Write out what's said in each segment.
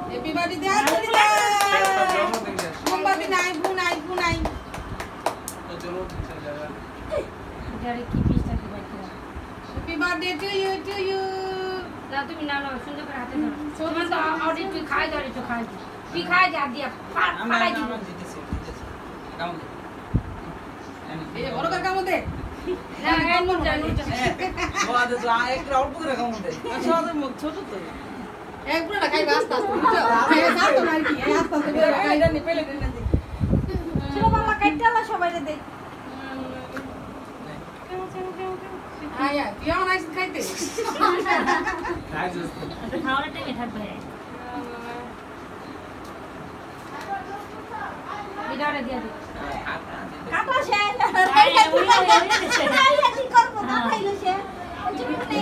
happy birthday मोमबत्ती নাই বুনাই তো চলো চলে যাবে গাড়ি কি পিসটা কি বাইতে हैप्पी बर्थडे टू यू না তুমি নাও সুন্দর করে হাতে ধরো তোমার তো অর্ডার তুই খাই ধরে তো খাই তুই খাই যা দিয়া ফাটাই দিবি দিতেছি কাম দে এই বড় কাম দে না কাম জানো বাদ তো এক রাউন্ড করে কাম দে আচ্ছা মুখ ছোট তো এক পুরো না খাই আস্তে আস্তে বুঝছো এই সাথ তো নাই কি এই আস্তে আস্তে কাইডা নি পেলে দেন দি চলো বাবা কাইটালা সবাইরে দে আয়া কিও নাইস খাইতে খাই জস্ত আচ্ছা খাওয়ার টাইমে থাকবে ভিডিওটা দিয়ে দে কাটা শেষ আয়া কি করব না খাইলো সে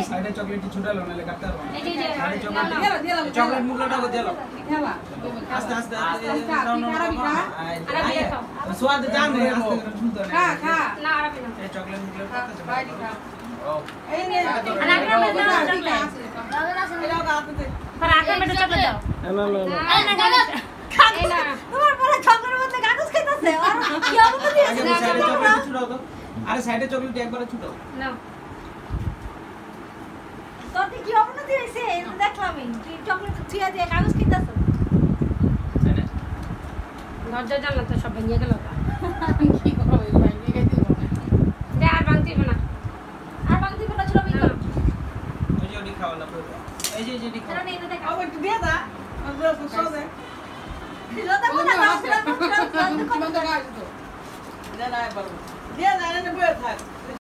সাইডে চকলেট ছুটালো নালে কাটতে পারবো এই যে সাইডে চকলেট দিয়ে দাও চকলেট মুখটাও দিয়ে দাও খেলা আস্তে আস্তে स्वाद जान है आस्ते করে শুনতে না খা না আরামে না এই চকলেট মুখটা কাটতে বাইরে খা এই নে আনাগ্রা মে দাও চকলেট দাও দাও पर आकर में चॉकलेट दाओ ना ना खा ना তোমার পরে চকলেটের মধ্যে কাগজ খাইতাছে আর কি অবস্থা দিয়েছে না চকলেট ছুটাও তো আরে সাইডে চকলেট একবারে ছুটাও না তোর কি অবস্থা দিয়েছে দেখলাম কি চকলেট ছুঁয়া দিয়ে কাগজ খাইতাছ দরজা জানলা তো সব ভেঙে গেল কি করব এই ভেঙে গেছে দে আর ভাঙতি না আর ভাঙতি না ছিল বিকল ওই যে ওডি খাওয়ালা এই যে যেডি খাও না দেখ আও একটু দিয়ে দা আমরা সব দে দিলটা কোনা না আসলে বন্ধ গাইছ তো দে না পারবো দিয়ে না না বই থাক